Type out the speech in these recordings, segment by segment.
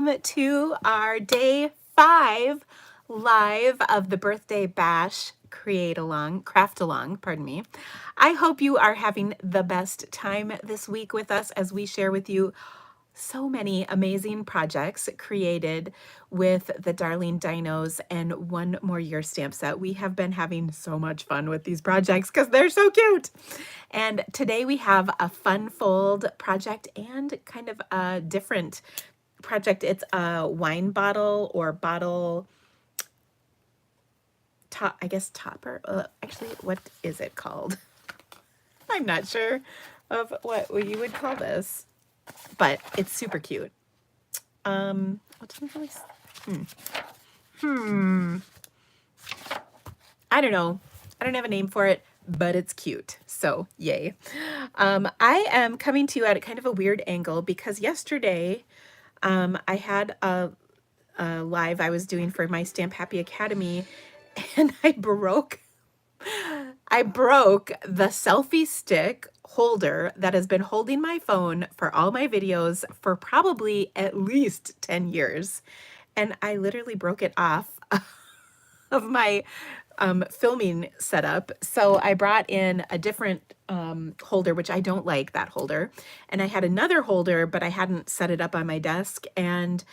To our day 5 live of the birthday bash craft along, pardon me. I hope you are having the best time this week with us as we share with you so many amazing projects created with the Darling Dinos and One More Year stamp set. We have been having so much fun with these projects because they're so cute. And today we have a fun fold project and kind of a different project. It's a wine bottle or bottle top, I guess topper. Actually, what is it called? I'm not sure of what you would call this, but it's super cute. What doesn't really, I don't know. I don't have a name for it, but it's cute. So yay. I am coming to you at kind of a weird angle because yesterday I had a live I was doing for my Stamp Happy Academy, and I broke the selfie stick holder that has been holding my phone for all my videos for probably at least 10 years. And I literally broke it off of my filming setup. So I brought in a different holder, which I don't like that holder. And I had another holder, but I hadn't set it up on my desk. And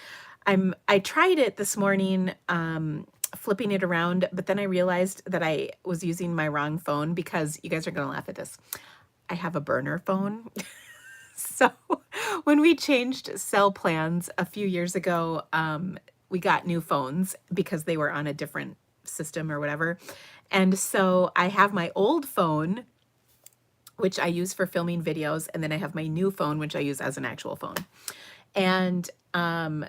I tried it this morning, flipping it around, but then I realized that I was using my wrong phone because you guys are going to laugh at this. I have a burner phone. So when we changed cell plans a few years ago, we got new phones because they were on a different system or whatever. And so I have my old phone, which I use for filming videos, and then I have my new phone, which I use as an actual phone. And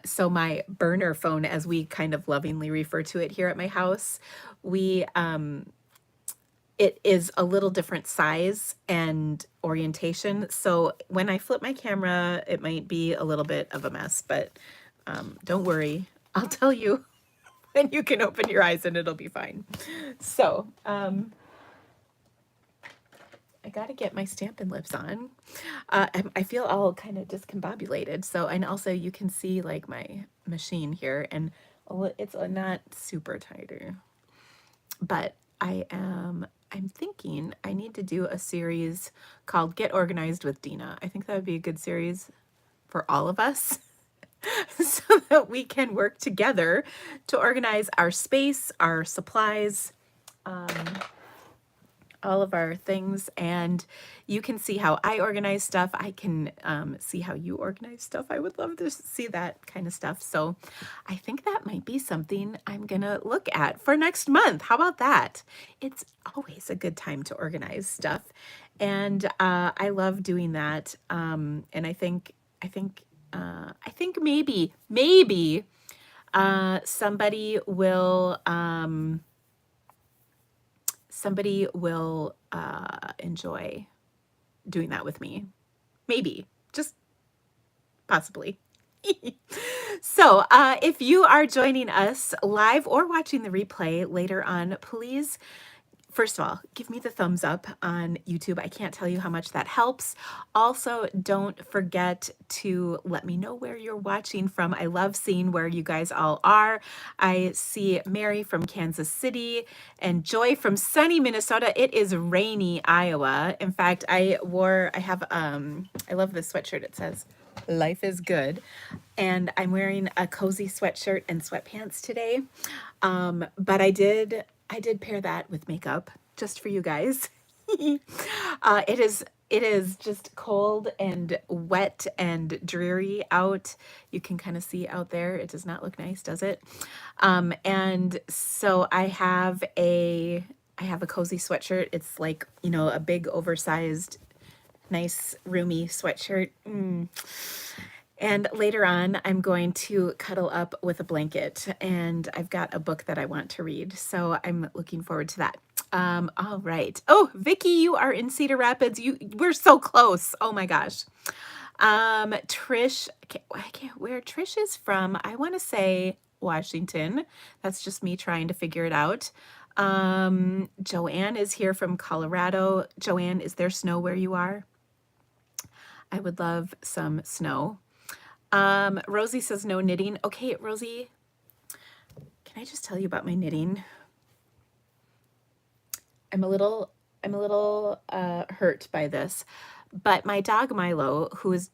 so my burner phone, as we kind of lovingly refer to it here at my house, it is a little different size and orientation. So when I flip my camera, it might be a little bit of a mess, but don't worry. I'll tell you when you can open your eyes and it'll be fine. So I got to get my Stampin' Lips on. I feel all kind of discombobulated. So, and also you can see like my machine here, and it's not super tighter, but I'm thinking I need to do a series called Get Organized with Dina. I think that would be a good series for all of us so that we can work together to organize our space, our supplies, all of our things, and you can see how I organize stuff. I can see how you organize stuff. I would love to see that kind of stuff. So I think that might be something I'm gonna look at for next month. How about that? It's always a good time to organize stuff, and I love doing that. And I think maybe somebody will enjoy doing that with me. Maybe, just possibly. So if you are joining us live or watching the replay later on, please, first of all, give me the thumbs up on YouTube. I can't tell you how much that helps. Also, don't forget to let me know where you're watching from. I love seeing where you guys all are. I see Mary from Kansas City and Joy from sunny Minnesota. It is rainy Iowa. In fact, I love this sweatshirt. It says, "Life is good." And I'm wearing a cozy sweatshirt and sweatpants today. But I did pair that with makeup just for you guys. It is just cold and wet and dreary out. You can kind of see out there. It does not look nice, does it? And so I have a cozy sweatshirt. It's like, a big oversized, nice roomy sweatshirt. And later on, I'm going to cuddle up with a blanket, and I've got a book that I want to read. So I'm looking forward to that. All right. Oh, Vicki, you are in Cedar Rapids. We're so close. Oh my gosh. Trish, I can't where Trish is from. I want to say Washington. That's just me trying to figure it out. Joanne is here from Colorado. Joanne, is there snow where you are? I would love some snow. Rosie says no knitting. Okay, Rosie, can I just tell you about my knitting? I'm a little hurt by this, but my dog Milo, who's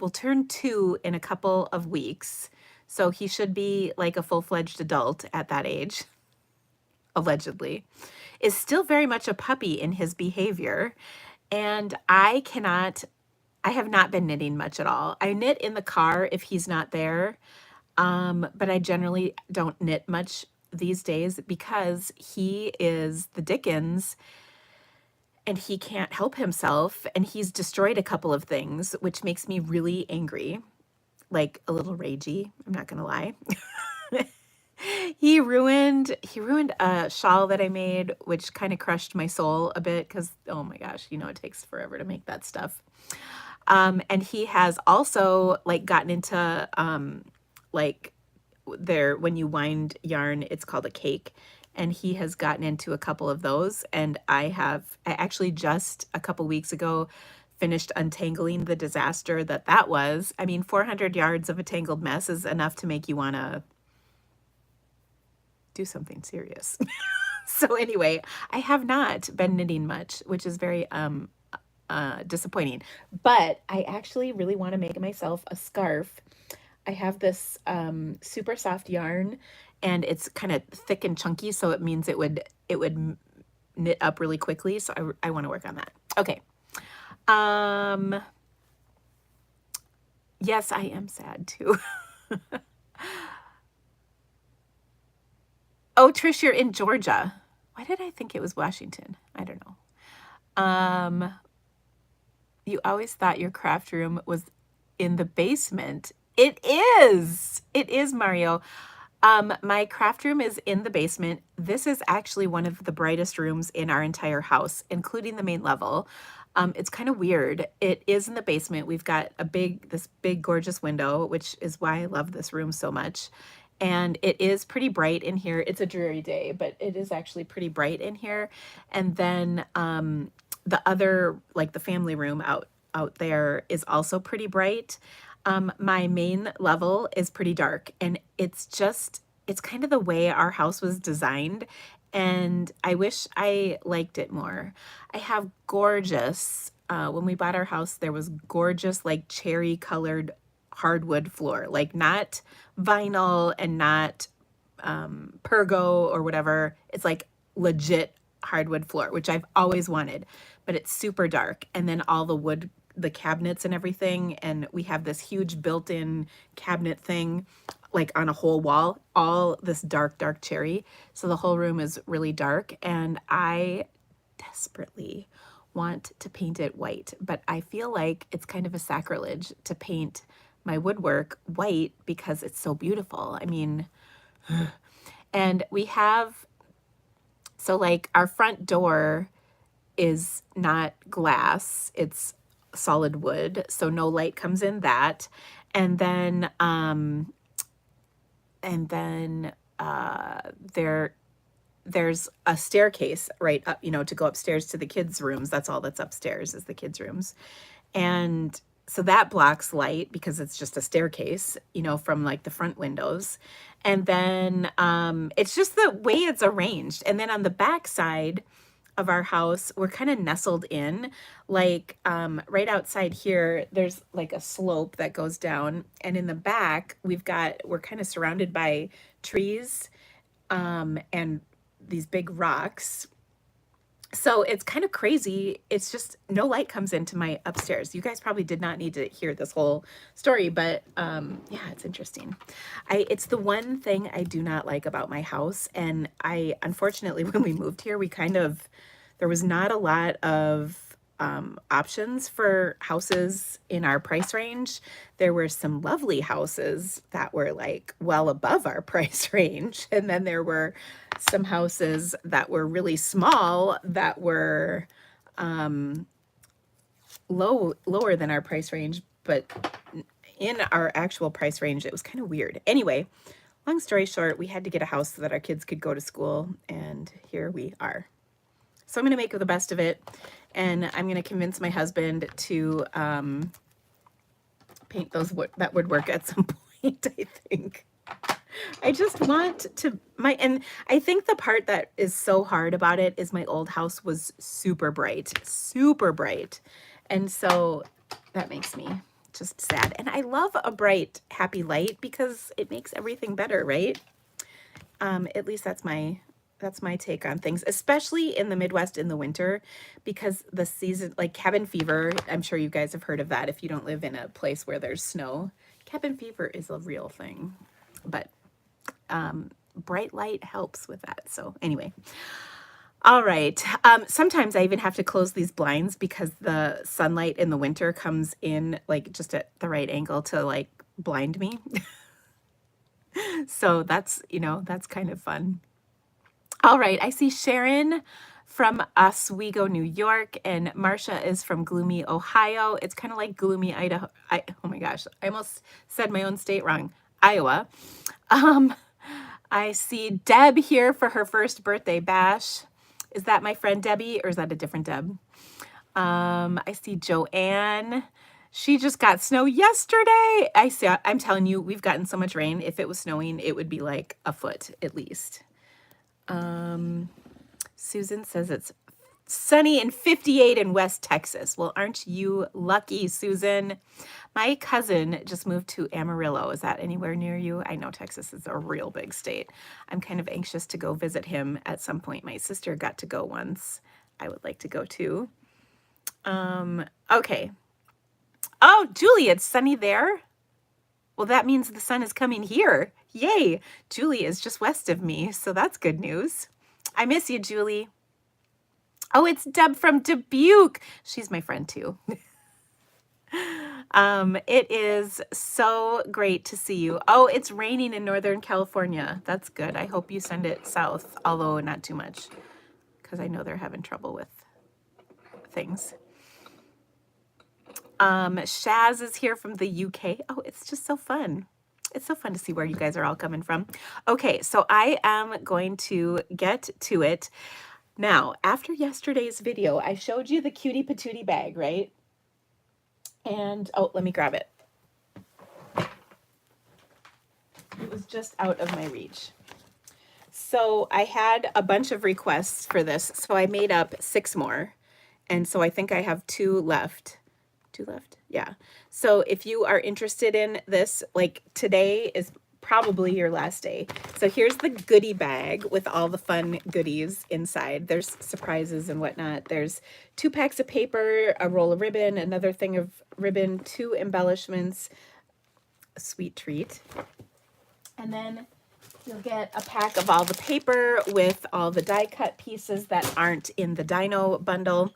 will turn 2 in a couple of weeks, so he should be like a full-fledged adult at that age, allegedly, is still very much a puppy in his behavior, and I have not been knitting much at all. I knit in the car if he's not there, but I generally don't knit much these days because he is the Dickens and he can't help himself, and he's destroyed a couple of things, which makes me really angry, like a little ragey, I'm not gonna lie. He ruined a shawl that I made, which kind of crushed my soul a bit because, oh my gosh, you know, it takes forever to make that stuff. And he has also like gotten into like when you wind yarn, it's called a cake. And he has gotten into a couple of those. And I actually just a couple weeks ago finished untangling the disaster that was. I mean, 400 yards of a tangled mess is enough to make you want to do something serious. So anyway, I have not been knitting much, which is very disappointing. But I actually really want to make myself a scarf. I have this super soft yarn, and it's kind of thick and chunky, so it means it would knit up really quickly. So I want to work on that. Okay. Yes, I am sad too. Oh, Trish, you're in Georgia. Why did I think it was Washington? I don't know. You always thought your craft room was in the basement. It is. It is, Mario. My craft room is in the basement. This is actually one of the brightest rooms in our entire house, including the main level. It's kind of weird. It is in the basement. We've got this big, gorgeous window, which is why I love this room so much. And it is pretty bright in here. It's a dreary day, but it is actually pretty bright in here. And then the other, like the family room out there, is also pretty bright. My main level is pretty dark, and it's kind of the way our house was designed, and I wish I liked it more. I have gorgeous, when we bought our house, there was gorgeous, like cherry colored hardwood floor, like not vinyl and not pergo or whatever. It's like legit hardwood floor, which I've always wanted, but it's super dark. And then all the wood, the cabinets and everything. And we have this huge built-in cabinet thing, like on a whole wall, all this dark, dark cherry. So the whole room is really dark. And I desperately want to paint it white, but I feel like it's kind of a sacrilege to paint my woodwork white because it's so beautiful. I mean, and we have, so like our front door is not glass, it's solid wood, so no light comes in that. And then there's a staircase right up, you know, to go upstairs to the kids' rooms. That's all that's upstairs is the kids' rooms. And so that blocks light because it's just a staircase, you know, from like the front windows. And then it's just the way it's arranged. And then on the back side of our house, we're kind of nestled in, like right outside here, there's like a slope that goes down. And in the back, we're kind of surrounded by trees and these big rocks. So it's kind of crazy. It's just no light comes into my upstairs. You guys probably did not need to hear this whole story, but yeah, it's interesting. It's the one thing I do not like about my house. And unfortunately, when we moved here, there was not a lot of options for houses in our price range. There were some lovely houses that were like well above our price range. And then there were some houses that were really small that were lower than our price range, but in our actual price range, it was kind of weird. Anyway, long story short, we had to get a house so that our kids could go to school, and here we are. So I'm going to make the best of it, and I'm going to convince my husband to paint those that would work at some point, I think. I just want to and I think the part that is so hard about it is my old house was super bright, super bright. And so that makes me just sad. And I love a bright, happy light because it makes everything better, right? At least that's my take on things, especially in the Midwest in the winter, because the season, like cabin fever, I'm sure you guys have heard of that if you don't live in a place where there's snow. Cabin fever is a real thing, but bright light helps with that. So anyway, all right. Sometimes I even have to close these blinds because the sunlight in the winter comes in like just at the right angle to like blind me. So that's, you know, that's kind of fun. All right, I see Sharon from Oswego, New York, and Marcia is from Gloomy, Ohio. It's kind of like Gloomy, Idaho. Oh my gosh, I almost said my own state wrong. Iowa. I see Deb here for her first birthday bash. Is that my friend Debbie or is that a different Deb? I see Joanne. She just got snow yesterday. I'm telling you, we've gotten so much rain. If it was snowing, it would be like a foot at least. Susan says it's sunny and 58 in West Texas. Well, aren't you lucky, Susan? My cousin just moved to Amarillo. Is that anywhere near you? I know Texas is a real big state. I'm kind of anxious to go visit him at some point. My sister got to go once. I would like to go too. Okay. Oh, Julie, it's sunny there. Well, that means the sun is coming here. Yay. Julie is just west of me, so that's good news. I miss you, Julie. Oh, it's Deb from Dubuque. She's my friend too. It is so great to see you. Oh, it's raining in Northern California. That's good. I hope you send it south, although not too much, because I know they're having trouble with things. Shaz is here from the UK. Oh, it's just so fun. It's so fun to see where you guys are all coming from. Okay, so I am going to get to it. Now, after yesterday's video, I showed you the cutie patootie bag, right? And, oh, let me grab it. It was just out of my reach. So I had a bunch of requests for this, so I made up 6 more. And so I think I have 2 left. 2 left? Yeah. So if you are interested in this, like today is probably your last day. So here's the goodie bag with all the fun goodies inside. There's surprises and whatnot. There's 2 packs of paper, a roll of ribbon, another thing of ribbon, 2 embellishments, a sweet treat. And then you'll get a pack of all the paper with all the die cut pieces that aren't in the dino bundle.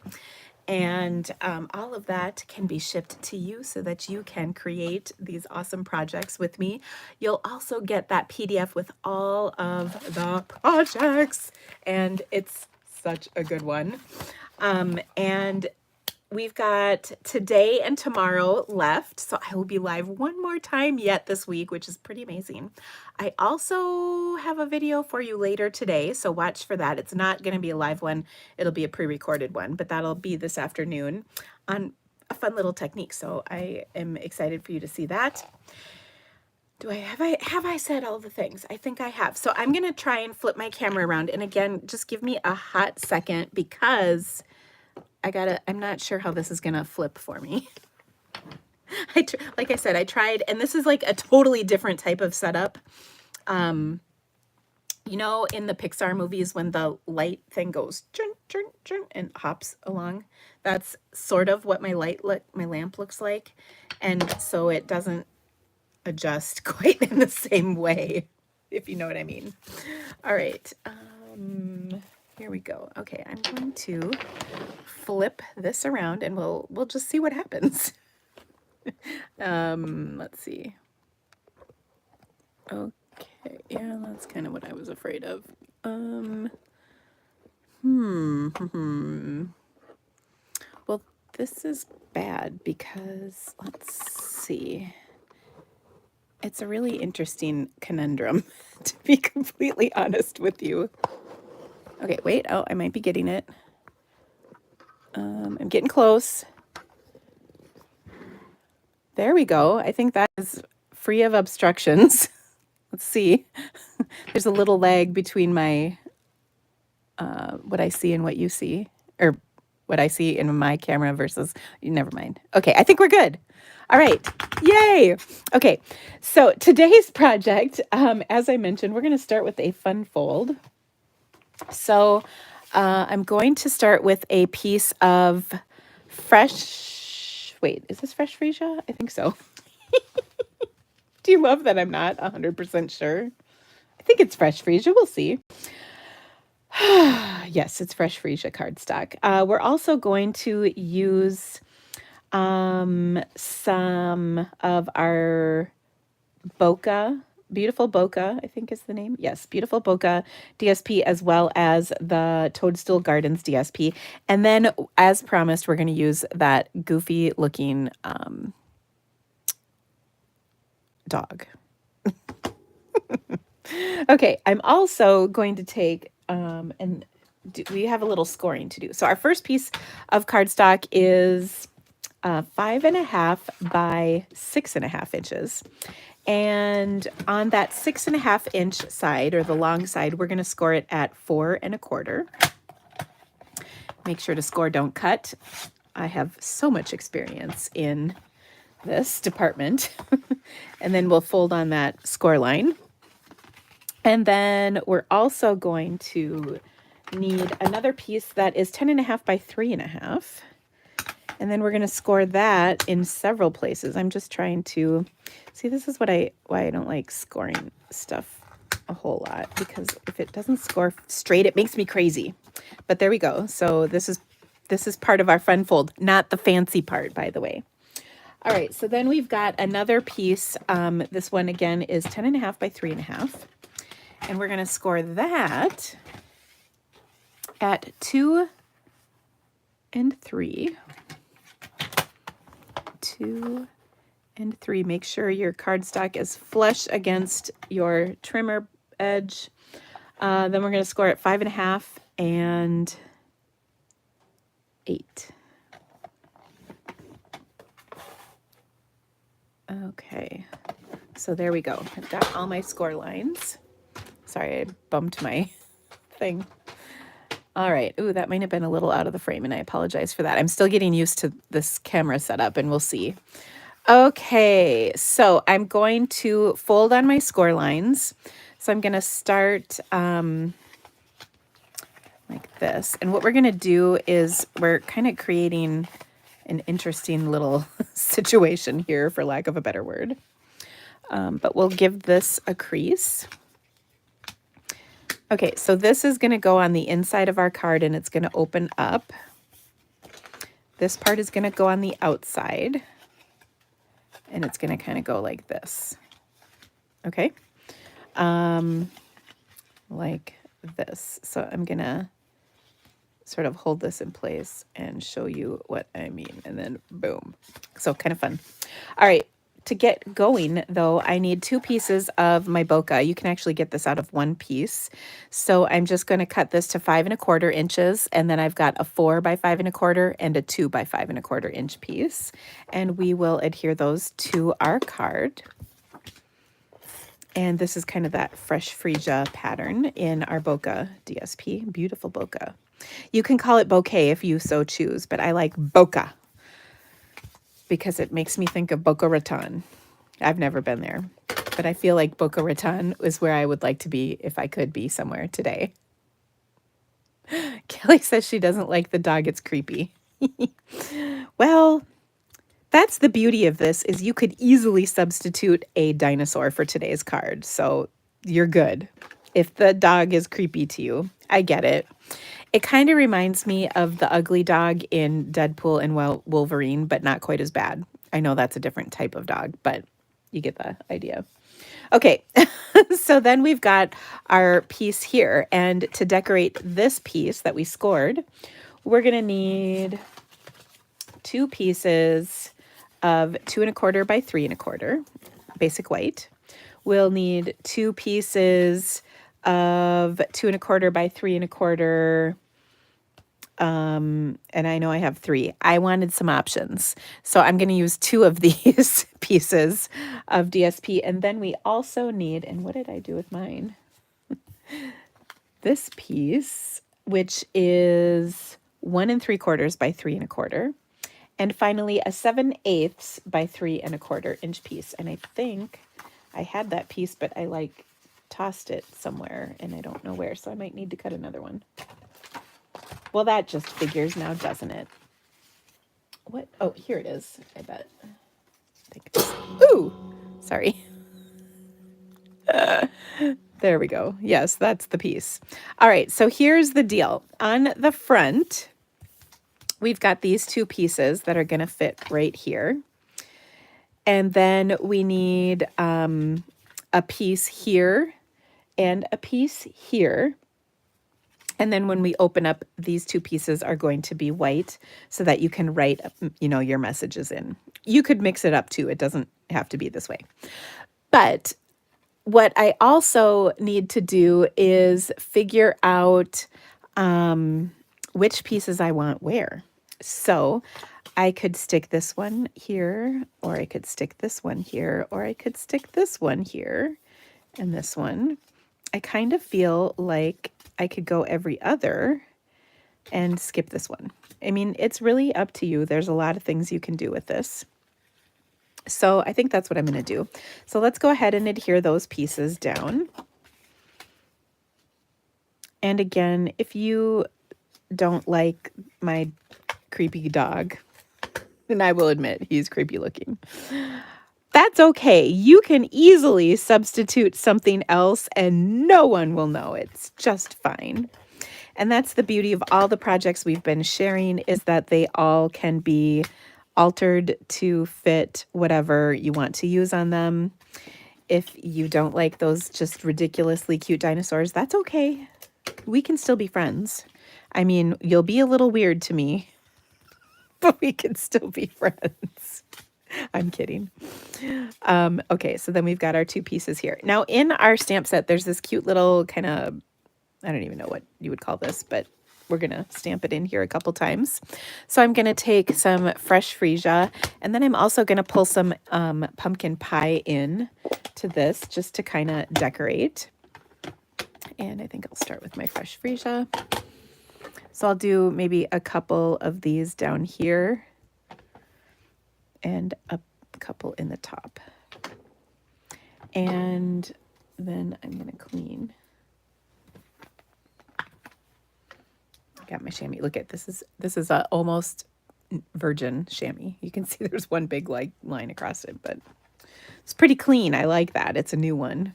And all of that can be shipped to you so that you can create these awesome projects with me. You'll also get that PDF with all of the projects, and it's such a good one. And we've got today and tomorrow left, so I will be live one more time yet this week, which is pretty amazing. I also have a video for you later today, so watch for that. It's not going to be a live one. It'll be a pre-recorded one, but that'll be this afternoon on a fun little technique, so I am excited for you to see that. Have I said all the things? I think I have. So I'm going to try and flip my camera around, and again, just give me a hot second because I'm not sure how this is going to flip for me. Like I said, I tried, and this is like a totally different type of setup. You know, in the Pixar movies, when the light thing goes chun, chun, chun, and hops along, that's sort of what my lamp looks like. And so it doesn't adjust quite in the same way, if you know what I mean. All right. Here we go. Okay, I'm going to flip this around and we'll just see what happens. Let's see. Okay, yeah, that's kind of what I was afraid of. Well, this is bad because, let's see. It's a really interesting conundrum, to be completely honest with you. Okay, wait. Oh, I might be getting it. I'm getting close. There we go. I think that is free of obstructions. Let's see. There's a little lag between my what I see and what you see, or what I see in my camera versus, never mind. Okay, I think we're good. All right, yay. Okay, so today's project, as I mentioned, we're going to start with a fun fold. So I'm going to start with a piece of fresh, wait, is this fresh freesia? I think so. Do you love that I'm not 100% sure? I think it's fresh freesia, we'll see. Yes, it's fresh freesia cardstock. We're also going to use some of our bokeh, beautiful bokeh, I think is the name. Yes, beautiful bokeh DSP, as well as the Toadstool Gardens DSP. And then, as promised, we're going to use that goofy looking dog. Okay, I'm also going to take we have a little scoring to do. So our first piece of cardstock is 5.5 by 6.5 inches. And on that 6.5 inch side, or the long side, we're going to score it at 4.25. Make sure to score, don't cut. I have so much experience in this department. And then we'll fold on that score line. And then we're also going to need another piece that is 10.5 by 3.5. And then we're going to score that in several places. I'm just trying to see, this is why I don't like scoring stuff a whole lot, because if it doesn't score straight, it makes me crazy. But there we go. So this is part of our fun fold, not the fancy part, by the way. All right, so then we've got another piece. This one again is 10.5 by 3.5. And we're going to score that at 2 and 3. 2 and 3. Make sure your cardstock is flush against your trimmer edge. Then we're going to score at 5.5 and 8. Okay, so there we go. I've got all my score lines. Sorry, I bumped my thing. All right. Ooh, that might have been a little out of the frame, and I apologize for that. I'm still getting used to this camera setup, and we'll see. Okay, so I'm going to fold on my score lines. So I'm going to start like this. And what we're going to do is we're kind of creating an interesting little situation here, for lack of a better word. But we'll give this a crease. Okay, so this is going to go on the inside of our card, and it's going to open up. This part is going to go on the outside, and it's going to kind of go like this. Okay, like this. So I'm going to sort of hold this in place and show you what I mean, and then boom. So kind of fun. All right. To get going, though, I need 2 pieces of my bokeh. You can actually get this out of one piece. So I'm just going to cut this to 5.25 inches, and then I've got a 4 by 5.25 and a 2 by 5.25 inch piece. And we will adhere those to our card. And this is kind of that fresh freesia pattern in our bokeh DSP. Beautiful bokeh. You can call it bouquet if you so choose, but I like bokeh because it makes me think of Boca Raton. I've never been there, but I feel like Boca Raton is where I would like to be if I could be somewhere today. Kelly says she doesn't like the dog. It's creepy. Well, that's the beauty of this, is you could easily substitute a dinosaur for today's card. So you're good. If the dog is creepy to you, I get it. It kind of reminds me of the ugly dog in Deadpool and Wolverine, but not quite as bad. I know that's a different type of dog, but you get the idea. Okay, so then we've got our piece here. And to decorate this piece that we scored, we're going to need 2 pieces of 2.25 by 3.25, basic white. We'll need 2 pieces of 2.25 by 3.25 and I know I have 3. I wanted some options. So I'm going to use 2 of these pieces of DSP. And then we also need, and what did I do with mine? This piece, which is 1 3/4 by 3 1/4. And finally a 7/8 by 3 1/4 inch piece. And I think I had that piece, but I like tossed it somewhere and I don't know where. So I might need to cut another one. Well, that just figures now, doesn't it? What? Oh, here it is. I bet. Ooh, sorry. There we go. Yes, that's the piece. All right, so here's the deal. On the front, we've got these 2 pieces that are going to fit right here. And then we need a piece here and a piece here. And then when we open up, these 2 pieces are going to be white so that you can write, your messages in. You could mix it up too. It doesn't have to be this way. But what I also need to do is figure out which pieces I want where. So I could stick this one here, or I could stick this one here, or I could stick this one here and this one. I kind of feel like I could go every other and skip this one. I mean, it's really up to you. There's a lot of things you can do with this. So I think that's what I'm going to do. So let's go ahead and adhere those pieces down. And again, if you don't like my creepy dog, and I will admit he's creepy looking, that's okay. You can easily substitute something else and no one will know. It's just fine. And that's the beauty of all the projects we've been sharing, is that they all can be altered to fit whatever you want to use on them. If you don't like those just ridiculously cute dinosaurs, that's okay. We can still be friends. I mean, you'll be a little weird to me, but we can still be friends. I'm kidding. Okay, so then we've got our 2 pieces here. Now in our stamp set, there's this cute little kind of, I don't even know what you would call this, but we're going to stamp it in here a couple times. So I'm going to take some fresh freesia, and then I'm also going to pull some pumpkin pie in to this just to kind of decorate. And I think I'll start with my fresh freesia. So I'll do maybe a couple of these down here and a couple in the top. And then I'm going to clean. Got my chamois. Look at this is a almost virgin chamois. You can see there's one big line across it, but it's pretty clean. I like that. It's a new one.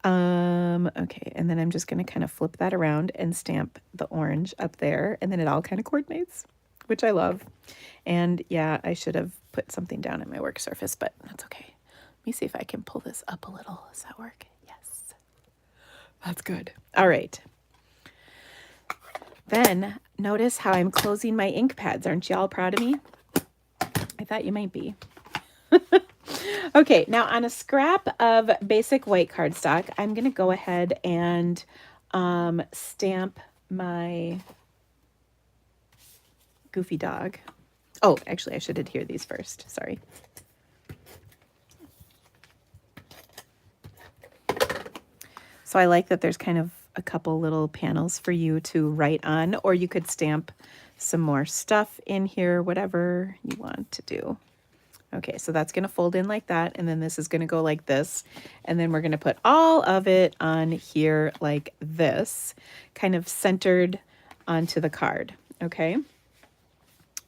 Okay, and then I'm just going to kind of flip that around and stamp the orange up there, and then it all kind of coordinates, which I love. And yeah, I should have put something down in my work surface, but that's okay. Let me see if I can pull this up a little. Does that work? Yes. That's good. All right. Then notice how I'm closing my ink pads. Aren't you all proud of me? I thought you might be. Okay, now on a scrap of basic white cardstock, I'm going to go ahead and stamp my goofy dog. Oh, actually, I should adhere these first. Sorry. So I like that there's kind of a couple little panels for you to write on, or you could stamp some more stuff in here, whatever you want to do. Okay, so that's going to fold in like that, and then this is going to go like this, and then we're going to put all of it on here like this, kind of centered onto the card, okay?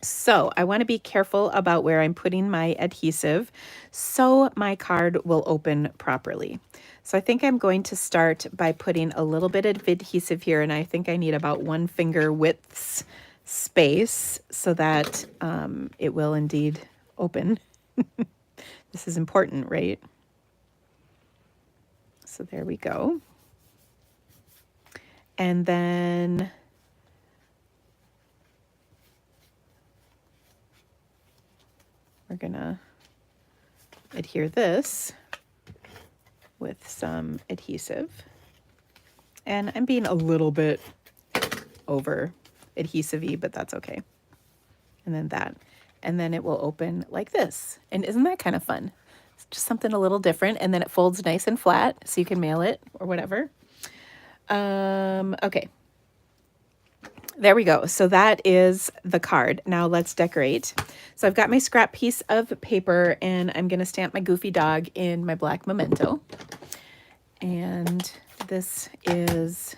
So I want to be careful about where I'm putting my adhesive so my card will open properly. So I think I'm going to start by putting a little bit of adhesive here, and I think I need about 1 finger width space so that it will indeed open. This is important, right? So there we go. And then we're gonna adhere this with some adhesive. And I'm being a little bit over adhesive-y, but that's okay. And then that. And then it will open like this. And isn't that kind of fun? It's just something a little different. And then it folds nice and flat so you can mail it or whatever. Okay. There we go. So that is the card. Now let's decorate. So I've got my scrap piece of paper and I'm going to stamp my goofy dog in my black memento. And this is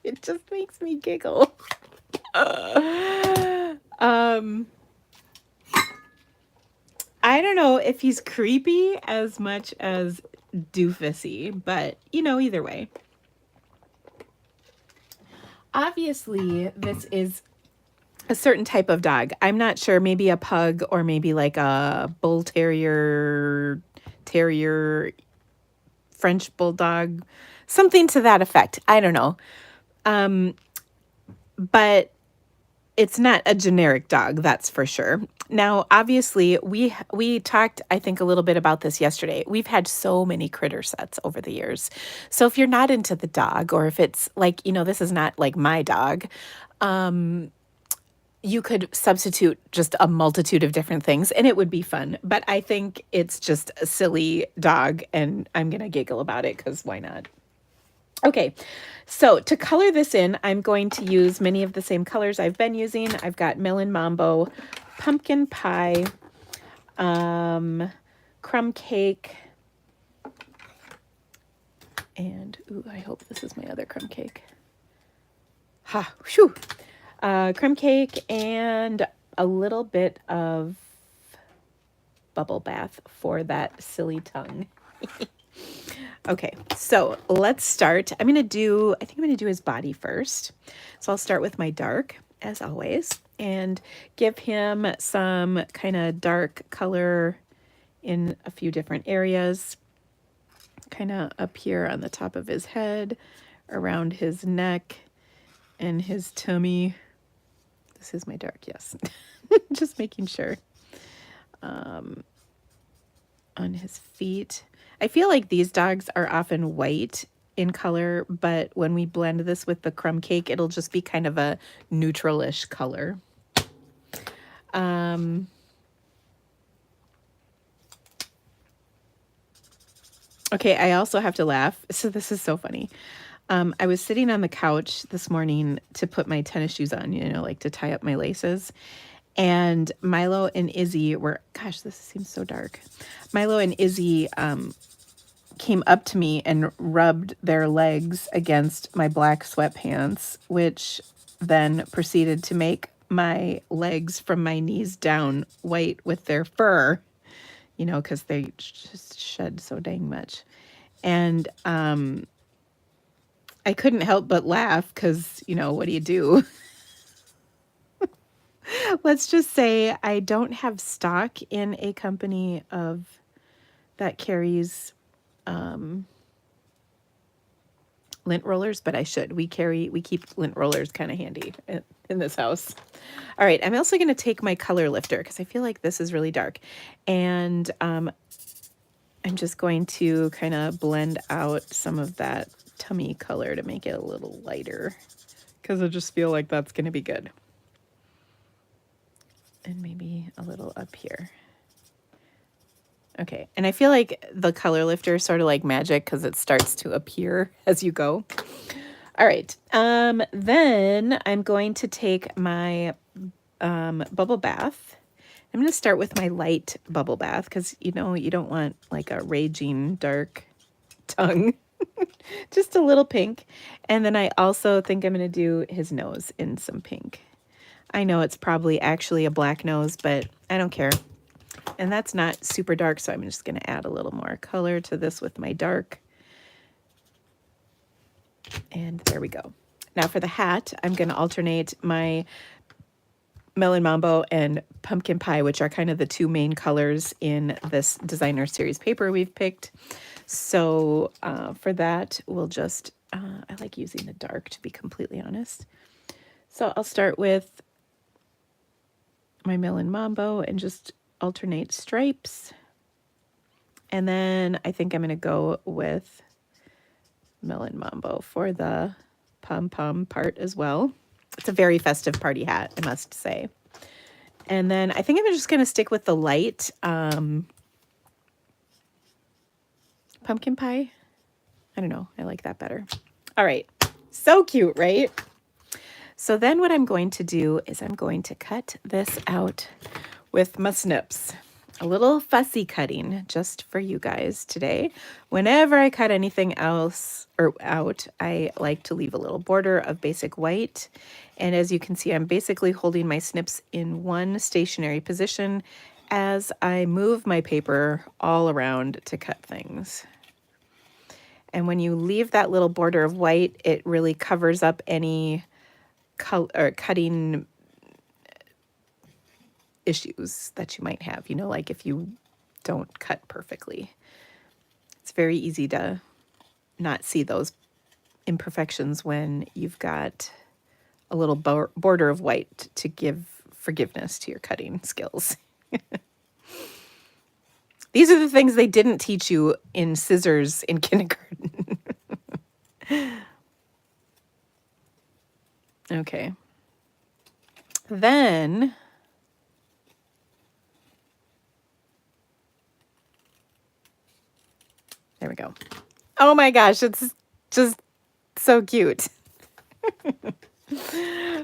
it just makes me giggle. I don't know if he's creepy as much as doofusy, but you know, either way. Obviously, this is a certain type of dog. I'm not sure, maybe a pug or maybe like a bull terrier, French bulldog, something to that effect. I don't know. But it's not a generic dog, that's for sure. Now, obviously, we talked, I think, a little bit about this yesterday. We've had so many critter sets over the years. So if you're not into the dog, or if it's like, you know, this is not like my dog, you could substitute just a multitude of different things and it would be fun. But I think it's just a silly dog and I'm going to giggle about it because why not? Okay, so to color this in, I'm going to use many of the same colors I've been using. I've got Melon Mambo, Pumpkin Pie, Crumb Cake, and ooh, I hope this is my other crumb cake. Ha, whew. Crumb Cake and a little bit of Bubble Bath for that silly tongue. Okay, so let's start. I think I'm going to do his body first. So I'll start with my dark, as always, and give him some kind of dark color in a few different areas. Kind of up here on the top of his head, around his neck, and his tummy. This is my dark, yes. Just making sure. On his feet. I feel like these dogs are often white in color, but when we blend this with the crumb cake, it'll just be kind of a neutral-ish color. Okay, I also have to laugh. So this is so funny. I was sitting on the couch this morning to put my tennis shoes on, you know, like to tie up my laces. And Milo and Izzy were, gosh, this seems so dark. Milo and Izzy came up to me and rubbed their legs against my black sweatpants, which then proceeded to make my legs from my knees down white with their fur, you know, because they just shed so dang much. And I couldn't help but laugh because, you know, what do you do? Let's just say I don't have stock in a company that carries lint rollers, but I should. We keep lint rollers kind of handy in this house. All right, I'm also going to take my color lifter because I feel like this is really dark. And I'm just going to kind of blend out some of that tummy color to make it a little lighter because I just feel like that's going to be good. And maybe a little up here. Okay, and I feel like the color lifter is sort of like magic because it starts to appear as you go. All right, then I'm going to take my bubble bath. I'm going to start with my light bubble bath because, you know, you don't want like a raging dark tongue. Just a little pink. And then I also think I'm going to do his nose in some pink. I know it's probably actually a black nose, but I don't care. And that's not super dark, so I'm just going to add a little more color to this with my dark. And there we go. Now for the hat, I'm going to alternate my Melon Mambo and Pumpkin Pie, which are kind of the two main colors in this designer series paper we've picked. So for that, we'll just, I like using the dark, to be completely honest. So I'll start with my Melon Mambo and just alternate stripes. And then I think I'm going to go with Melon Mambo for the pom-pom part as well. It's a very festive party hat, I must say. And then I think I'm just going to stick with the light pumpkin pie. I don't know. I like that better. All right. So cute, right? So then what I'm going to do is I'm going to cut this out with my snips. A little fussy cutting just for you guys today. Whenever I cut anything else or out, I like to leave a little border of basic white. And as you can see, I'm basically holding my snips in one stationary position as I move my paper all around to cut things. And when you leave that little border of white, it really covers up any cutting issues that you might have, you know, like if you don't cut perfectly. It's very easy to not see those imperfections when you've got a little border of white to give forgiveness to your cutting skills. These are the things they didn't teach you in scissors in kindergarten. Okay. Then there we go. Oh my gosh, it's just so cute.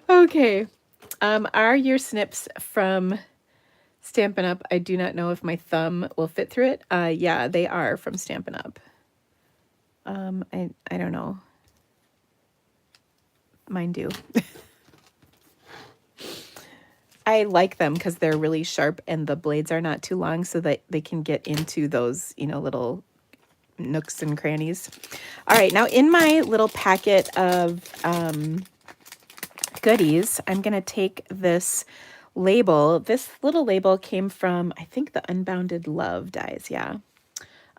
Okay. Are your snips from Stampin' Up? I do not know if my thumb will fit through it. Yeah, they are from Stampin' Up. I don't know. Mine do. I like them because they're really sharp and the blades are not too long so that they can get into those, you know, little nooks and crannies. All right, now in my little packet of goodies, I'm going to take this label. This little label came from, I think, the Unbounded Love dies. Yeah.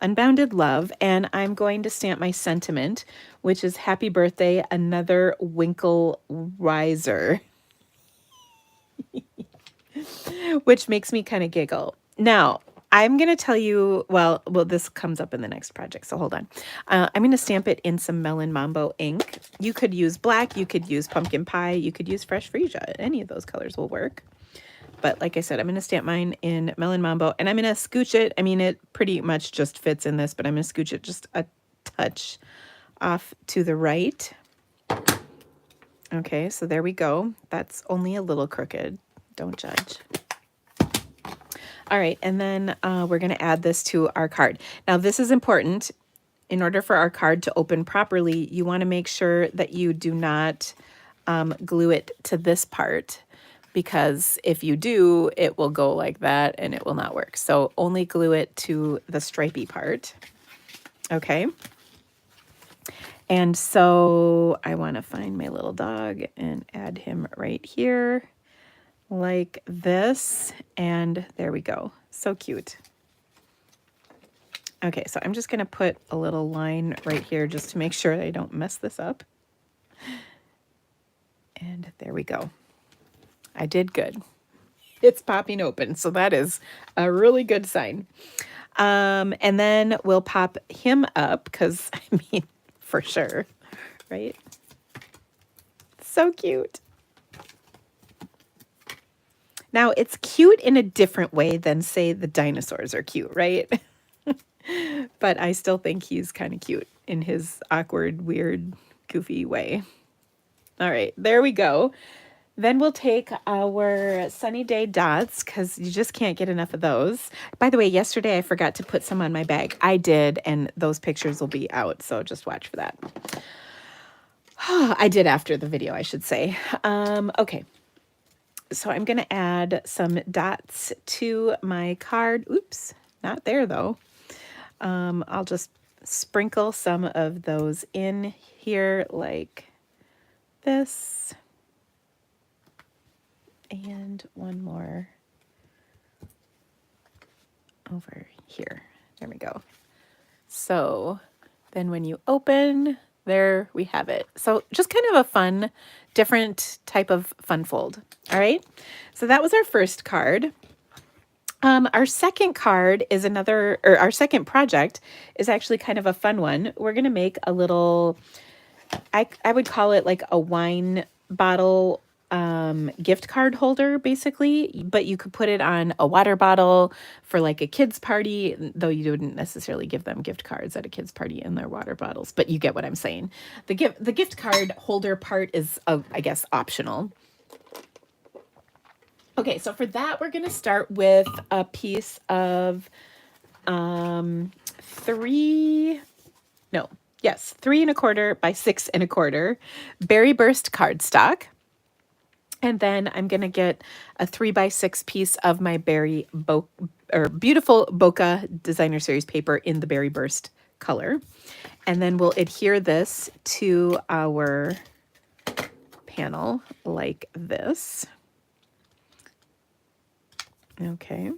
Unbounded Love. And I'm going to stamp my sentiment, which is happy birthday, another Winkle Riser. Which makes me kind of giggle. Now, I'm going to tell you, well, this comes up in the next project, so hold on. I'm going to stamp it in some Melon Mambo ink. You could use black, you could use pumpkin pie, you could use fresh freesia. Any of those colors will work. But like I said, I'm going to stamp mine in Melon Mambo, and I'm going to scooch it. I mean, it pretty much just fits in this, but I'm going to scooch it just a touch off to the right. Okay, so there we go. That's only a little crooked. Don't judge. All right, and then we're going to add this to our card. Now, this is important. In order for our card to open properly, you want to make sure that you do not glue it to this part, because if you do, it will go like that and it will not work. So only glue it to the stripy part. Okay. And so I want to find my little dog and add him right here, like this, and there we go. So cute. Okay, so I'm just going to put a little line right here just to make sure that I don't mess this up. And there we go. I did good. It's popping open, so that is a really good sign. And then we'll pop him up because, I mean, for sure, right? So cute. Now, it's cute in a different way than, say, the dinosaurs are cute, right? But I still think he's kind of cute in his awkward, weird, goofy way. All right, there we go. Then we'll take our Sunny Day dots, because you just can't get enough of those. By the way, yesterday I forgot to put some on my bag. I did, and those pictures will be out, so just watch for that. I did after the video, I should say. Okay. So I'm going to add some dots to my card. Oops, not there though. I'll just sprinkle some of those in here like this. And one more over here. There we go. So then when you open, there we have it. So just kind of a fun, different type of fun fold. All right. So that was our first card. Our second card is or our second project is actually kind of a fun one. We're going to make a little, I would call it like a wine bottle gift card holder, basically, but you could put it on a water bottle for like a kid's party, though you wouldn't necessarily give them gift cards at a kid's party in their water bottles, but you get what I'm saying. The gift card holder part is, I guess, optional. Okay, so for that, we're going to start with a piece of 3 3¼ by 6¼ Berry Burst cardstock. And then I'm going to get a 3x6 piece of my beautiful Bokeh Designer Series paper in the Berry Burst color. And then we'll adhere this to our panel like this. Okay.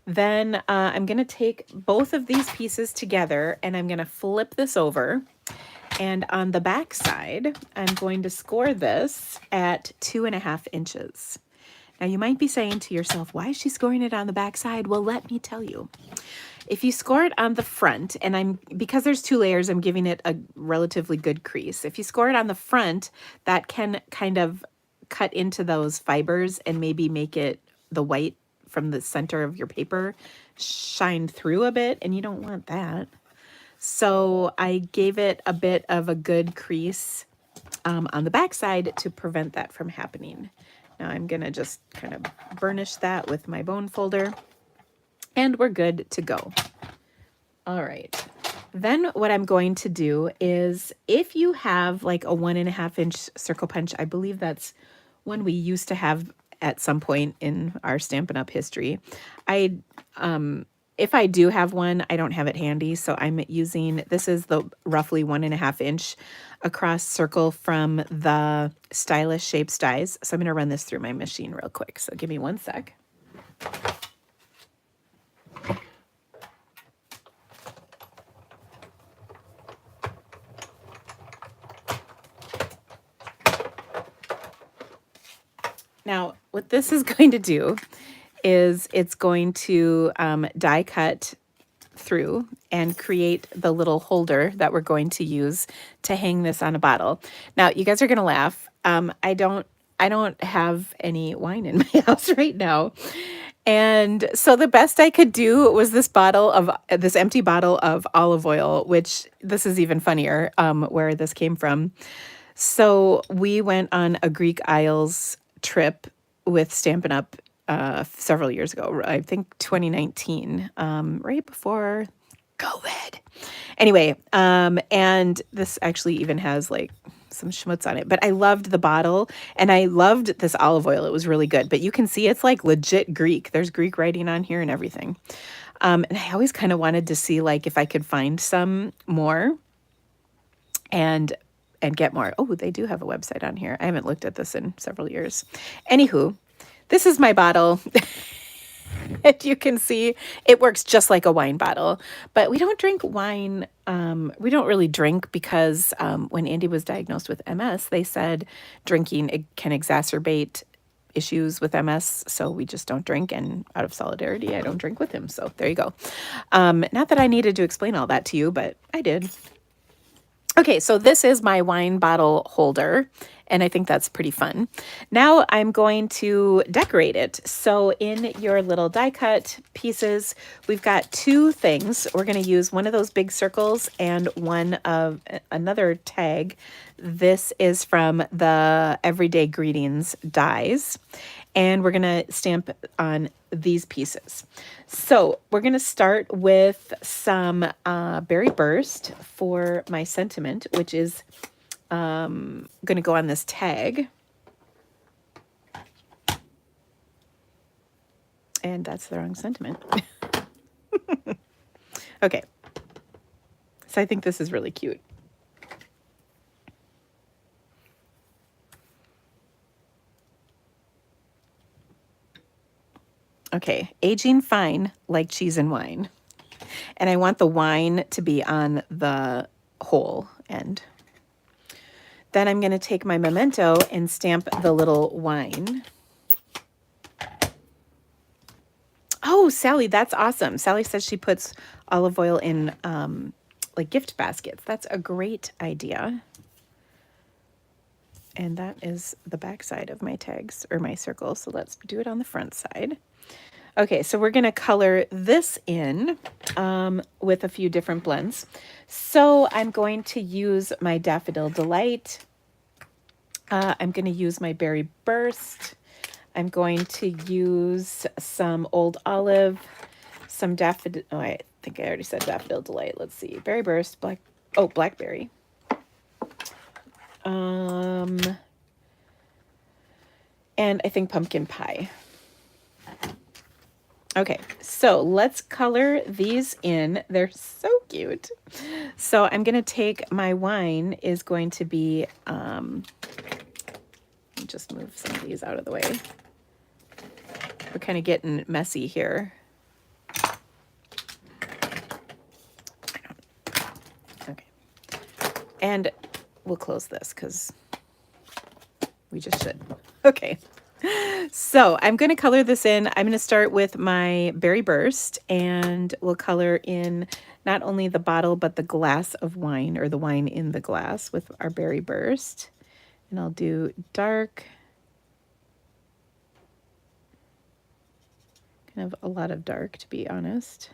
Then I'm going to take both of these pieces together and I'm going to flip this over. And on the back side, I'm going to score this at 2½ inches. Now you might be saying to yourself, why is she scoring it on the back side? Well, let me tell you. If you score it on the front, and because there's 2 layers, I'm giving it a relatively good crease. If you score it on the front, that can kind of cut into those fibers and maybe make it the white from the center of your paper shine through a bit, and you don't want that. So I gave it a bit of a good crease on the back side to prevent that from happening. Now I'm going to just kind of burnish that with my bone folder, and we're good to go. All right. Then what I'm going to do is, if you have like a 1½ inch circle punch, I believe that's one we used to have at some point in our Stampin' Up! History. If I do have one, I don't have it handy, so I'm using, this is the roughly 1½ inch across circle from the Stylish Shapes dies. So I'm going to run this through my machine real quick. So give me 1 sec. Now, what this is going to do is it's going to die cut through and create the little holder that we're going to use to hang this on a bottle. Now, you guys are going to laugh. I don't have any wine in my house right now. And so the best I could do was this empty bottle of olive oil, which this is even funnier where this came from. So we went on a Greek Isles trip with Stampin' Up! Several years ago, I think 2019, right before COVID. Anyway, and this actually even has like some schmutz on it, but I loved the bottle and I loved this olive oil. It was really good, but you can see it's like legit Greek. There's Greek writing on here and everything. And I always kind of wanted to see like if I could find some more and get more. Oh, they do have a website on here. I haven't looked at this in several years. Anywho, this is my bottle. And you can see it works just like a wine bottle, but we don't drink wine. We don't really drink because when Andy was diagnosed with MS, they said drinking it can exacerbate issues with MS. So we just don't drink, and out of solidarity, I don't drink with him. So there you go. Not that I needed to explain all that to you, but I did. Okay, so this is my wine bottle holder, and I think that's pretty fun. Now I'm going to decorate it. So in your little die cut pieces, we've got 2 things. We're going to use one of those big circles and another tag. This is from the Everyday Greetings dies, and we're going to stamp on these pieces. So we're going to start with some Berry Burst for my sentiment, which is going to go on this tag. And that's the wrong sentiment. Okay. So I think this is really cute. Okay, aging fine like cheese and wine. And I want the wine to be on the whole end. Then I'm going to take my memento and stamp the little wine. Oh, Oh, Sally, that's awesome. Sally says she puts olive oil in like gift baskets. That's a great idea. And that is the back side of my tags or my circle. So let's do it on the front side. Okay, so we're going to color this in with a few different blends. So I'm going to use my Daffodil Delight. I'm going to use my Berry Burst. I'm going to use some Old Olive, some Daffodil. Oh, I think I already said Daffodil Delight. Let's see. Berry Burst, Blackberry. And I think Pumpkin Pie. Okay, so let's color these in. They're so cute. So I'm going to take my wine is going to be, just move some of these out of the way. We're kind of getting messy here. Okay. And we'll close this because we just should. Okay. So I'm going to color this in. I'm going to start with my Berry Burst, and we'll color in not only the bottle, but the glass of wine, or the wine in the glass with our Berry Burst. And I'll do dark, kind of a lot of dark, to be honest.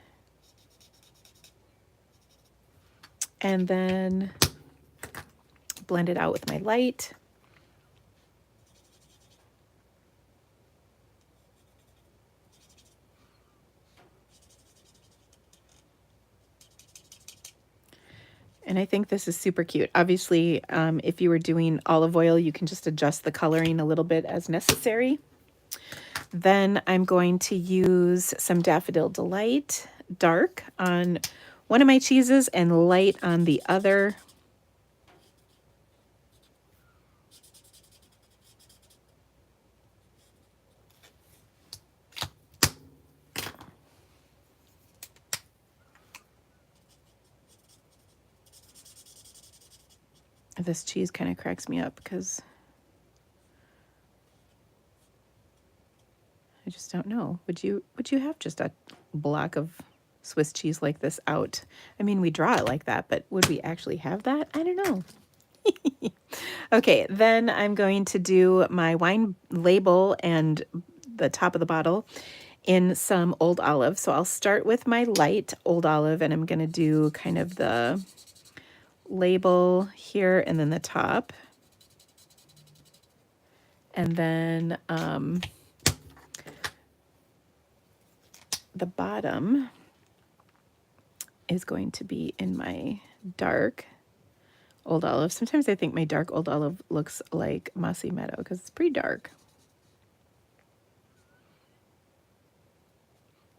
And then blend it out with my light. And I think this is super cute. Obviously, if you were doing olive oil, you can just adjust the coloring a little bit as necessary. Then I'm going to use some Daffodil Delight dark on one of my cheeses and light on the other. This cheese kind of cracks me up because I just don't know. Would you have just a block of Swiss cheese like this out? I mean, we draw it like that, but would we actually have that? I don't know. Okay, then I'm going to do my wine label and the top of the bottle in some Old Olive. So I'll start with my light Old Olive, and I'm going to do kind of the label here and then the top. And then the bottom is going to be in my dark Old Olive. Sometimes I think my dark Old Olive looks like Mossy Meadow because it's pretty dark.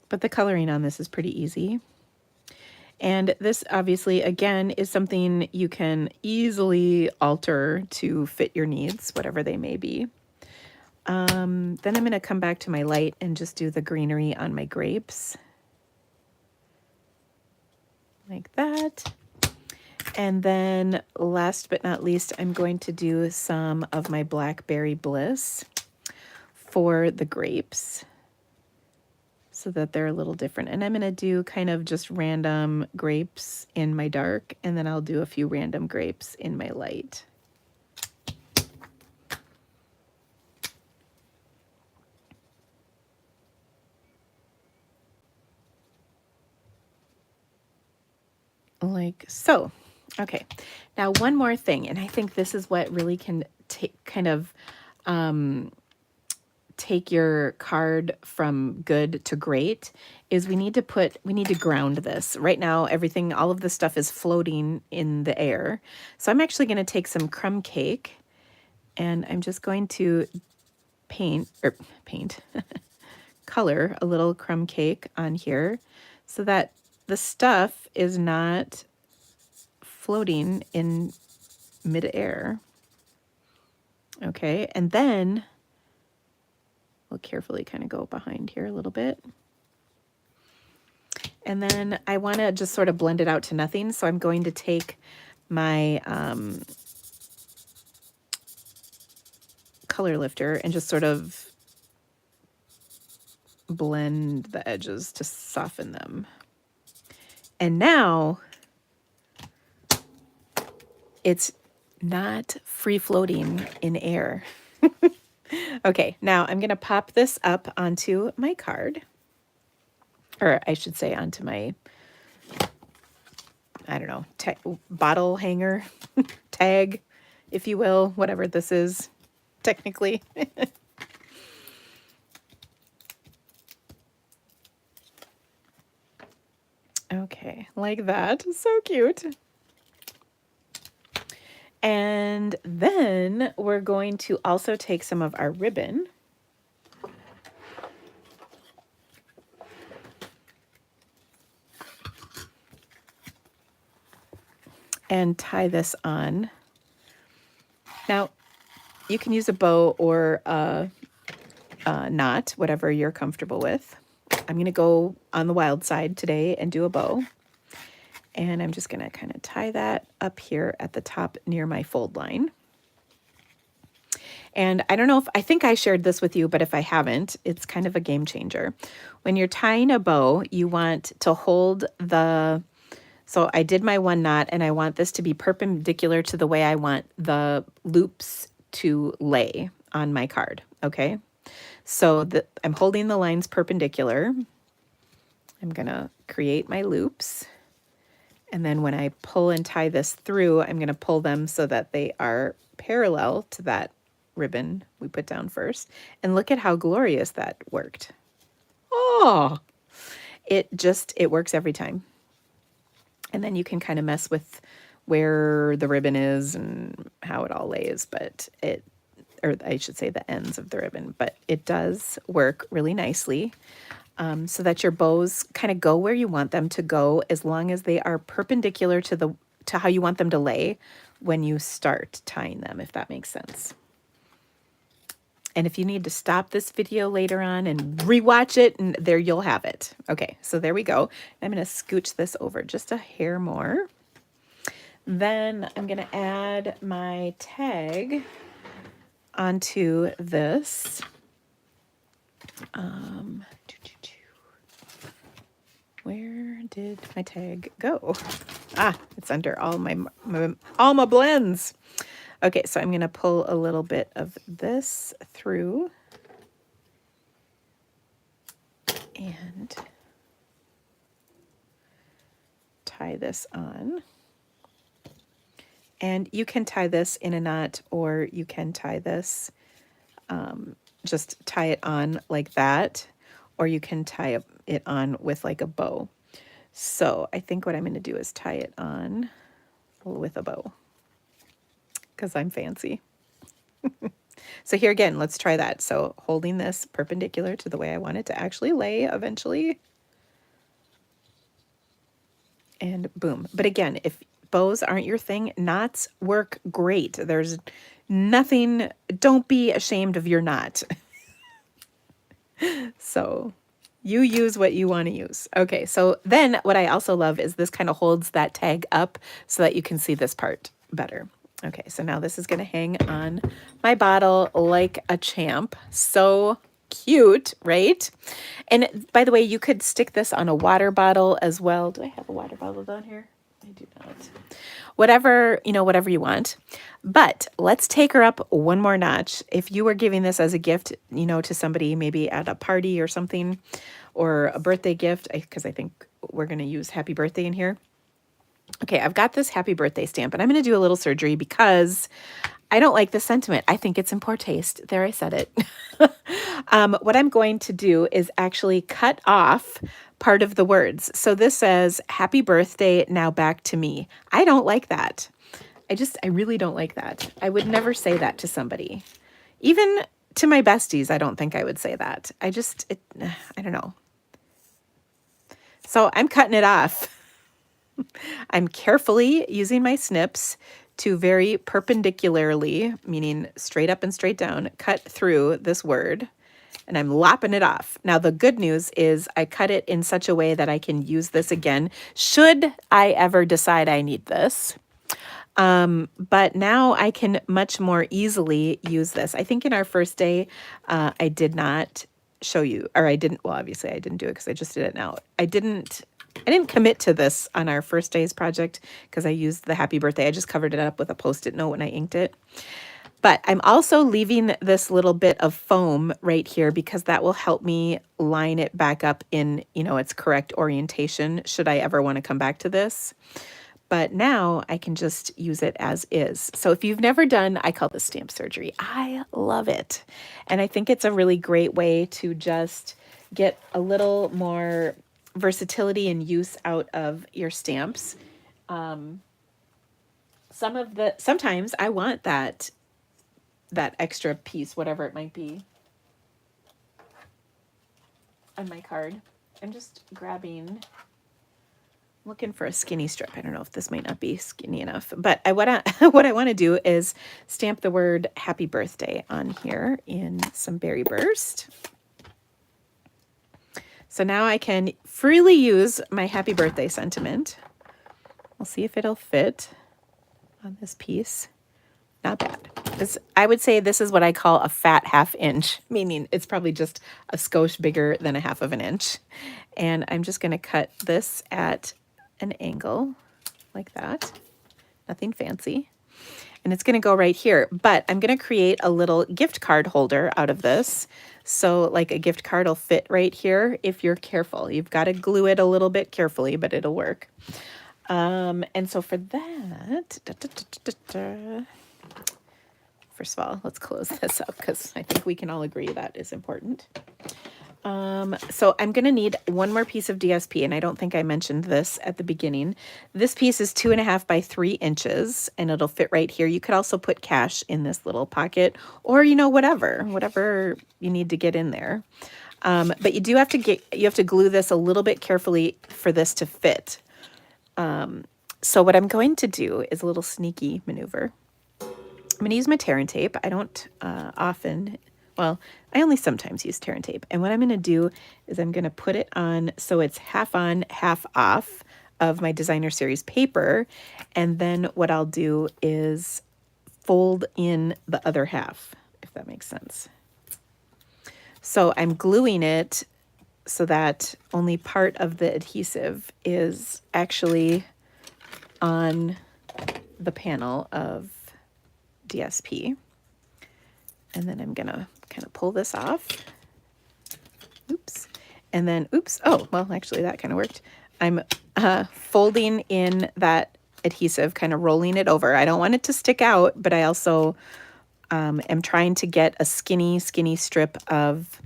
But the coloring on this is pretty easy. And this obviously, again, is something you can easily alter to fit your needs, whatever they may be. Then I'm going to come back to my light and just do the greenery on my grapes. Like that. And then last but not least, I'm going to do some of my Blackberry Bliss for the grapes so that they're a little different. And I'm going to do kind of just random grapes in my dark, and then I'll do a few random grapes in my light. Like so. Okay, now one more thing, and I think this is what really can kind of take your card from good to great, is we need to ground this. Right now, all of the stuff is floating in the air. So I'm actually going to take some crumb cake, and I'm just going to color a little crumb cake on here so that the stuff is not floating in midair. Okay, and then we'll carefully kind of go behind here a little bit. And then I want to just sort of blend it out to nothing. So I'm going to take my color lifter and just sort of blend the edges to soften them. And now it's not free floating in air. Okay, now I'm going to pop this up onto my card, or I should say onto my, I don't know, bottle hanger, tag, if you will, whatever this is technically. Okay, like that. So cute. And then we're going to also take some of our ribbon and tie this on. Now, you can use a bow or a knot, whatever you're comfortable with. I'm going to go on the wild side today and do a bow. And I'm just going to kind of tie that up here at the top near my fold line. And I don't know if, I think I shared this with you, but if I haven't, it's kind of a game changer. When you're tying a bow, you want to hold the, so I did my one knot and I want this to be perpendicular to the way I want the loops to lay on my card, okay? So I'm holding the lines perpendicular. I'm gonna create my loops. And then when I pull and tie this through, I'm gonna pull them so that they are parallel to that ribbon we put down first. And look at how glorious that worked. Oh, it works every time. And then you can kind of mess with where the ribbon is and how it all lays, but or I should say the ends of the ribbon, but it does work really nicely so that your bows kind of go where you want them to go as long as they are perpendicular to how you want them to lay when you start tying them, if that makes sense. And if you need to stop this video later on and rewatch it, and there you'll have it. Okay, so there we go. I'm going to scooch this over just a hair more. Then I'm going to add my tag onto this. Where did my tag go? Ah, it's under all my blends. Okay, so I'm going to pull a little bit of this through and tie this on. And you can tie this in a knot, or you can tie this, just tie it on like that, or you can tie it on with like a bow. So I think what I'm going to do is tie it on with a bow, because I'm fancy. So here again, let's try that. So holding this perpendicular to the way I want it to actually lay eventually. And boom. But again, if bows aren't your thing, knots work great. There's nothing, don't be ashamed of your knot. So you use what you want to use. Okay, so then what I also love is this kind of holds that tag up so that you can see this part better. Okay, so now this is going to hang on my bottle like a champ. So cute, right? And by the way, you could stick this on a water bottle as well. Do I have a water bottle down here? I do not. Whatever, whatever you want. But let's take her up one more notch. If you were giving this as a gift, to somebody, maybe at a party or something, or a birthday gift, because I think we're going to use happy birthday in here. Okay, I've got this happy birthday stamp, and I'm going to do a little surgery because I don't like the sentiment. I think it's in poor taste. There, I said it. What I'm going to do is actually cut off part of the words. So this says, happy birthday, now back to me. I don't like that. I really don't like that. I would never say that to somebody. Even to my besties, I don't think I would say that. I don't know. So I'm cutting it off. I'm carefully using my snips to very perpendicularly, meaning straight up and straight down, cut through this word, and I'm lopping it off. Now, the good news is I cut it in such a way that I can use this again, should I ever decide I need this. But now I can much more easily use this. I think in our first day, I did not show you, or I didn't, well, obviously I didn't do it because I just did it now. I didn't commit to this on our first day's project because I used the happy birthday. I just covered it up with a Post-it note when I inked it. But I'm also leaving this little bit of foam right here because that will help me line it back up in, you know, its correct orientation should I ever want to come back to this. But now I can just use it as is. So if you've never done, I call this stamp surgery. I love it. And I think it's a really great way to just get a little more versatility and use out of your stamps. Sometimes I want that extra piece, whatever it might be, on my card. I'm just looking for a skinny strip. I don't know if this might not be skinny enough, but what I want to do is stamp the word happy birthday on here in some Berry Burst. So now I can freely use my happy birthday sentiment. We'll see if it'll fit on this piece. Not bad. I would say this is what I call a fat 1/2 inch, meaning it's probably just a skosh bigger than a 1/2 of an inch. And I'm just going to cut this at an angle like that. Nothing fancy. And it's going to go right here. But I'm going to create a little gift card holder out of this. So like a gift card will fit right here if you're careful. You've got to glue it a little bit carefully, but it'll work. And so for that, first of all, let's close this up because I think we can all agree that is important. So I'm going to need one more piece of DSP, and I don't think I mentioned this at the beginning. This piece is 2.5 by 3 inches, and it'll fit right here. You could also put cash in this little pocket, or, you know, whatever you need to get in there. But you have to glue this a little bit carefully for this to fit. So what I'm going to do is a little sneaky maneuver. I'm going to use my tear and tape. I don't I only sometimes use tear and tape. And what I'm going to do is I'm going to put it on so it's half on, half off of my designer series paper. And then what I'll do is fold in the other half, if that makes sense. So I'm gluing it so that only part of the adhesive is actually on the panel of DSP. And then I'm gonna kind of pull this off. Oops. And then, oh, well, actually that kind of worked. I'm folding in that adhesive, kind of rolling it over. I don't want it to stick out, but I also am trying to get a skinny strip of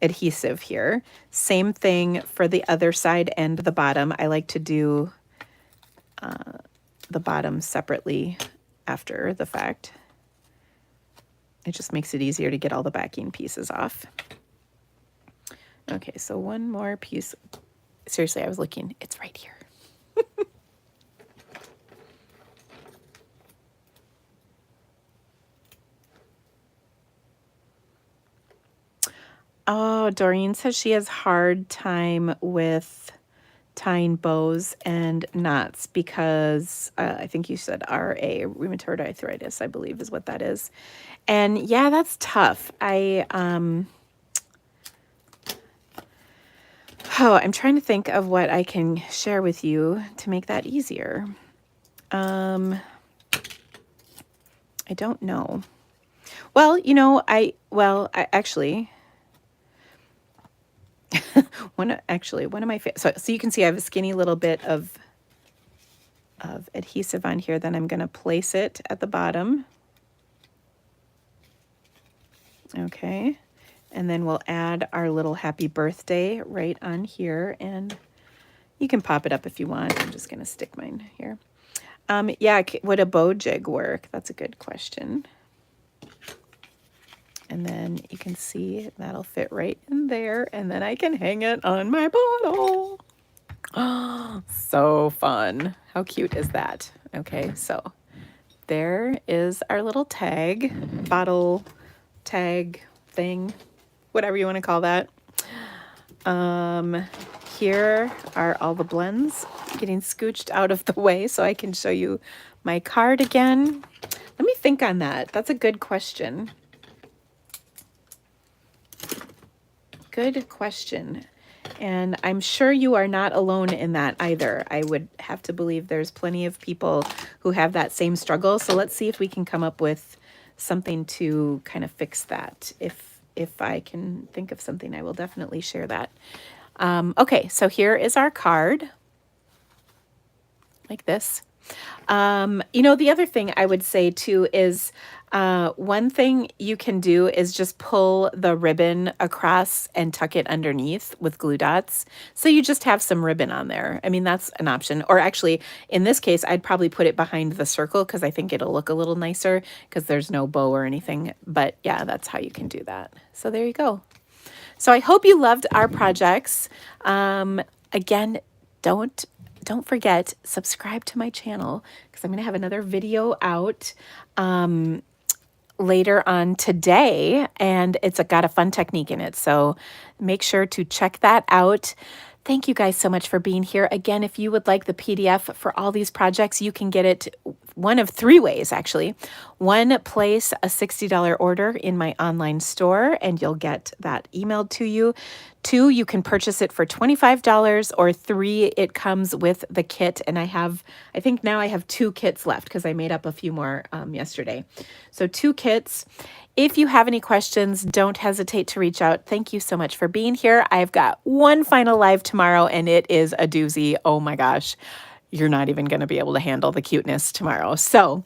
adhesive here. Same thing for the other side and the bottom. I like to do the bottom separately after the fact. It just makes it easier to get all the backing pieces off. Okay, so one more piece. Seriously, I was looking. It's right here. Oh, Doreen says she has hard time with tying bows and knots because I think you said RA, rheumatoid arthritis, I believe is what that is. And yeah, that's tough. I'm trying to think of what I can share with you to make that easier. I don't know. Well, you know, I actually one of my so you can see I have a skinny little bit of adhesive on here. Then I'm going to place it at the bottom. Okay, and then we'll add our little happy birthday right on here, and you can pop it up if you want. I'm just going to stick mine here. Yeah, would a bow jig work? That's a good question. And then you can see that'll fit right in there, and then I can hang it on my bottle. Oh, so fun. How cute is that? Okay, so there is our little tag, bottle tag thing, whatever you want to call that. Here are all the blends getting scooched out of the way so I can show you my card again. Let me think on that. That's a good question. Good question. And I'm sure you are not alone in that either. I would have to believe there's plenty of people who have that same struggle. So let's see if we can come up with something to kind of fix that. If I can think of something, I will definitely share that. Okay, so here is our card, like this. You know, the other thing I would say too is one thing you can do is just pull the ribbon across and tuck it underneath with glue dots. So you just have some ribbon on there. I mean, that's an option. Or actually, in this case, I'd probably put it behind the circle because I think it'll look a little nicer because there's no bow or anything. But yeah, that's how you can do that. So there you go. So I hope you loved our projects. Again, don't forget, subscribe to my channel because I'm going to have another video out later on today, and it's got a fun technique in it. So make sure to check that out. Thank you guys so much for being here. Again, if you would like the PDF for all these projects, you can get it one of three ways, actually. One, place a $60 order in my online store, and you'll get that emailed to you. Two, you can purchase it for $25, or three, it comes with the kit. And I think now I have 2 kits left because I made up a few more yesterday. So 2 kits. If you have any questions, don't hesitate to reach out. Thank you so much for being here. I've got one final live tomorrow, and it is a doozy. Oh my gosh. You're not even going to be able to handle the cuteness tomorrow. So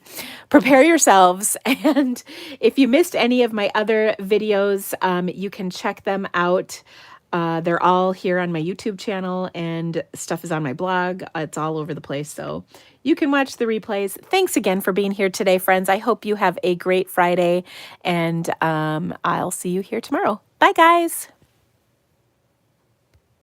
prepare yourselves. And if you missed any of my other videos, you can check them out. They're all here on my YouTube channel, and stuff is on my blog. It's all over the place. So you can watch the replays. Thanks again for being here today, friends. I hope you have a great Friday, and I'll see you here tomorrow. Bye, guys.